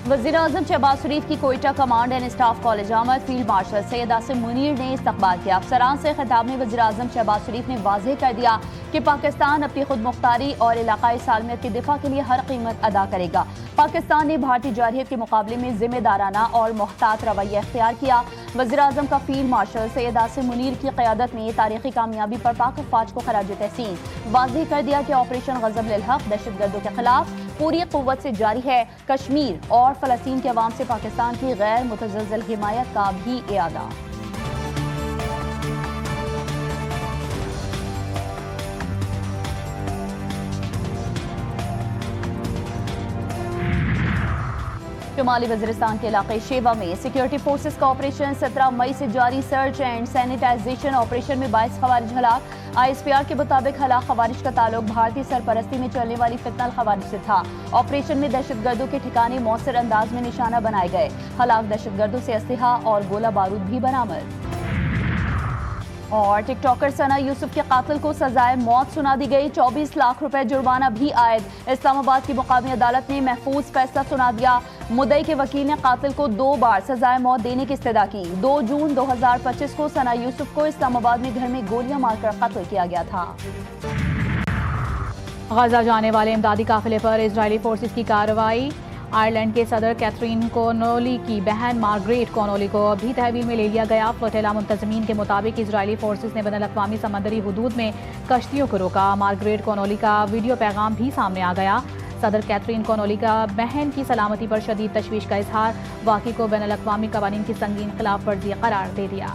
वज़ीर-ए-आज़म शहबाज शरीफ की Quetta command and staff college आमद फील्ड मार्शल सैयद आसिम मुनीर ने इस्तकबाल किया। अफसरान से खिताब में वज़ीर-ए-आज़म शहबाज शरीफ ने वाज़ेह कर दिया कि पाकिस्तान अपनी खुद मुख्तारी और इलाकाई सालमियत के दिफा के लिए हर कीमत अदा करेगा। पाकिस्तान ने भारतीय जारहियत के मुकाबले में जिम्मेदाराना और मुहतात रवैया इख्तियार किया। वज़ीर-ए-आज़म का फील्ड मार्शल सैयद आसिम मुनीर की क़यादत में तारीखी कामयाबी पर पाक फ़ौज को खराज तहसीन वाज़ेह कर दिया कि ऑपरेशन ग़ज़ब लिल हक़ दहशतगर्दों के खिलाफ पूरी क़ुव्वत से जारी है। कश्मीर और फ़लस्तीन के अवाम से पाकिस्तान की गैर मुतज़लज़ल हिमायत का भी इयादा। शुमाली वज़ीरिस्तान के इलाके शेवा में सिक्योरिटी फोर्सेस का ऑपरेशन 17 मई से जारी सर्च एंड सैनिटाइजेशन ऑपरेशन में 22 खवारिज हलाक। ISPR के मुताबिक हलाक खवारिज का ताल्लुक भारतीय सरपरस्ती में चलने वाली फितनल खवारिज से था। ऑपरेशन में दहशतगर्दों के ठिकाने मौसर अंदाज में निशाना बनाए गए। हलाक दहशतगर्दों से असलहा और गोला बारूद भी बरामद। और टिकटॉकर सना यूसुफ के कातिल को सजाए मौत सुना दी गई। 24 लाख रुपए जुर्माना भी आयद। इस्लामाबाद की मुकामी अदालत ने महफूज फैसला सुना दिया। मुद्दई के वकील ने कातिल को 2 बार सजाए मौत देने की इस्तदा की। 2 जून 2025 को सना यूसुफ को इस्लामाबाद में घर में गोलियां मारकर कत्ल किया गया था। गजा जाने वाले इमदादी काफिले पर इजरायली फोर्सेस की कार्रवाई। आयरलैंड के सदर कैथरीन कॉनोली की बहन मार्गरेट कॉनोली को भी तहवील में ले लिया गया। फ्लोटेला मुंतजमीन के मुताबिक इजरायली फोर्सेस ने बैनुल-अक़वामी समंदरी हुदूद में कश्तियों को रोका। मार्गरेट कॉनोली का वीडियो पैगाम भी सामने आ गया। सदर कैथरीन कॉनोली का बहन की सलामती पर शदीद तशवीश का इजहार। वाक़ई को बैनुल-अक़वामी कवानीन की संगीन खिलाफ वर्जी करार दे दिया।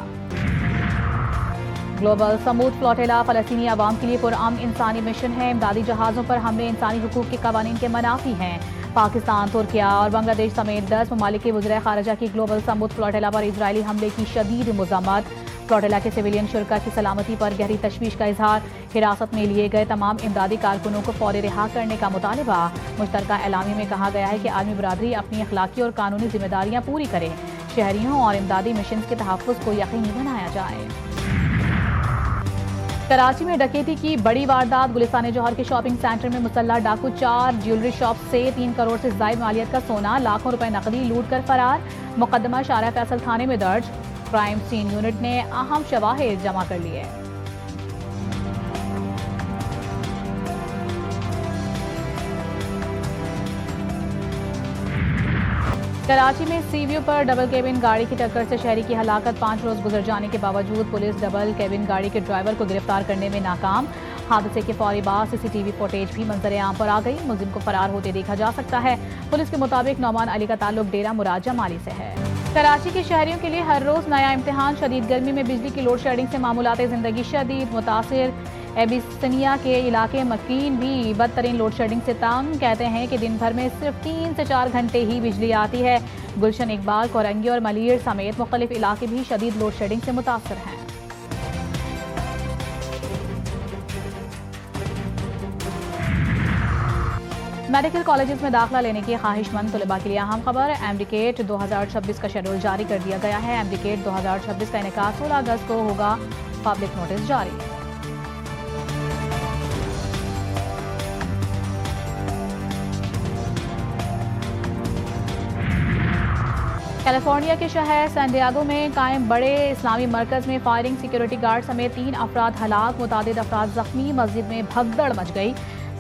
ग्लोबल समूद फ्लोटेला फ़लस्तीनी अवाम के लिए पुरअमन इंसानी मिशन है। इमदादी जहाज़ों पर हमले इंसानी हुकूक के कवानीन के मनाफी हैं। पाकिस्तान, तुर्किया और बांग्लादेश समेत 10 ममालिक के वज़ीर ख़ारिजा की ग्लोबल समूद फ्लोटेला पर इजरायली हमले की शदीद मज़म्मत। फ्लोटेला के सिविलियन शुरका की सलामती पर गहरी तशवीश का इजहार। हिरासत में लिए गए तमाम इमदादी कारकुनों को फौरी रिहा करने का मुतालबा। मुश्तरका एलामी में कहा गया है कि आलमी बरादरी अपनी अखलाकी और कानूनी जिम्मेदारियाँ पूरी करे। शहरियों और इमदादी मिशन के तहफ़्फ़ुज़ को यकीनी बनाया जाए। कराची में डकैती की बड़ी वारदात। गुलिस्तान जौहर के शॉपिंग सेंटर में मुसल्लह डाकू 4 ज्वेलरी शॉप से 3 करोड़ से ज़ायद मालियत का सोना, लाखों रुपए नकदी लूट कर फरार। मुकदमा शारा फैसल थाने में दर्ज। क्राइम सीन यूनिट ने अहम शवाहिद जमा कर लिए। कराची में सीवीओ पर डबल केबिन गाड़ी की टक्कर से शहरी की हलाकत। 5 रोज गुजर जाने के बावजूद पुलिस डबल केबिन गाड़ी के ड्राइवर को गिरफ्तार करने में नाकाम। हादसे के फौरी बाद CCTV फुटेज भी मंजर आम पर आ गई। मुलजिम को फरार होते देखा जा सकता है। पुलिस के मुताबिक नौमान अली का ताल्लुक डेरा मुराद जमाली से है। कराची के शहरियों के लिए हर रोज नया इम्तिहान। शदीद गर्मी में बिजली की लोड शेडिंग से मामूलात जिंदगी शदीद मुतासिर। एबिसनिया के इलाके मकीन भी बदतरीन लोड शेडिंग से तंग। कहते हैं कि दिन भर में सिर्फ 3 से 4 घंटे ही बिजली आती है। गुलशन इकबाल, कोरंगी और मलीर समेत मुख्तलिफ इलाके भी शदीद लोड शेडिंग से मुतासर हैं। मेडिकल कॉलेजेस में दाखिला लेने की ख्वाहिशमंद तलबा के लिए अहम खबर। एमडीकेट 2026 का शेड्यूल जारी कर दिया गया है। एमडीकेट 2026 का इनेकाद 16 अगस्त को होगा। पब्लिक नोटिस जारी। कैलिफोर्निया के शहर सैन डिएगो में कायम बड़े इस्लामी मरकज में फायरिंग। सिक्योरिटी गार्ड समेत 3 अफराद हलाक, मुतादिद अफराद जख्मी। मस्जिद में भगदड़ मच गई।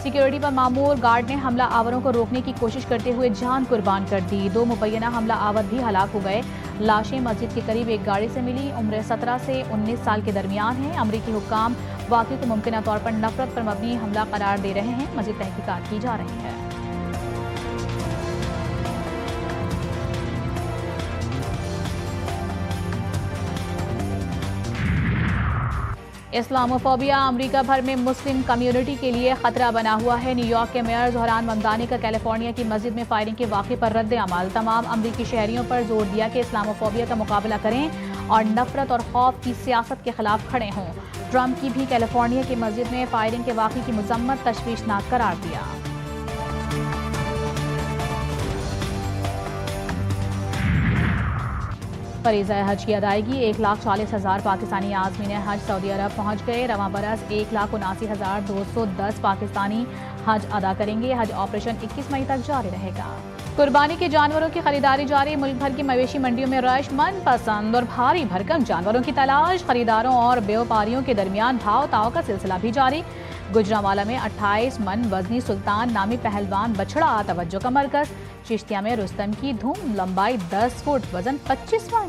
सिक्योरिटी पर मामूर गार्ड ने हमला आवरों को रोकने की कोशिश करते हुए जान कुर्बान कर दी। 2 मुबैना हमला आवर भी हलाक हो गए। लाशें मस्जिद के करीब एक गाड़ी से मिली। उम्र 17 से 19 साल के दरमियान है। अमरीकी हुक्काम वाक़ई को मुमकिन तौर पर नफरत पर मबनी हमला करार दे रहे हैं। मज़ीद तहकीकात की जा रही है। इस्लामोफोबिया अमेरिका भर में मुस्लिम कम्युनिटी के लिए खतरा बना हुआ है। न्यूयॉर्क के मेयर ज़ोहरान ममदानी का कैलिफोर्निया की मस्जिद में फायरिंग के वाक़े पर रद्द अमल। तमाम अमरीकी शहरियों पर जोर दिया कि इस्लामोफोबिया का मुकाबला करें और नफरत और खौफ की सियासत के खिलाफ खड़े हों। ट्रंप की भी कैलिफोर्निया की मस्जिद में फायरिंग के वाक़े की मजम्मत तशवीशनाक करार दिया। फरीज़ा हज की अदायगी 1,40,000 पाकिस्तानी आज़मीन हज सऊदी अरब पहुँच गए। रवां बरस 1,79,210 पाकिस्तानी हज अदा करेंगे। हज ऑपरेशन 21 मई तक जारी रहेगा। कुर्बानी के जानवरों की खरीदारी जारी। मुल्क भर की मवेशी मंडियों में रश। मनपसंद और भारी भरकम जानवरों की तलाश। खरीदारों और व्यापारियों के दरमियान भाव ताव का सिलसिला भी जारी। गुजरांवाला में 28 मन वजनी सुल्तान नामी पहलवान बछड़ा तवज्जो का मरकज। चिश्तिया में रुस्तम की धूम, लंबाई 10 फुट, वजन 25 मन।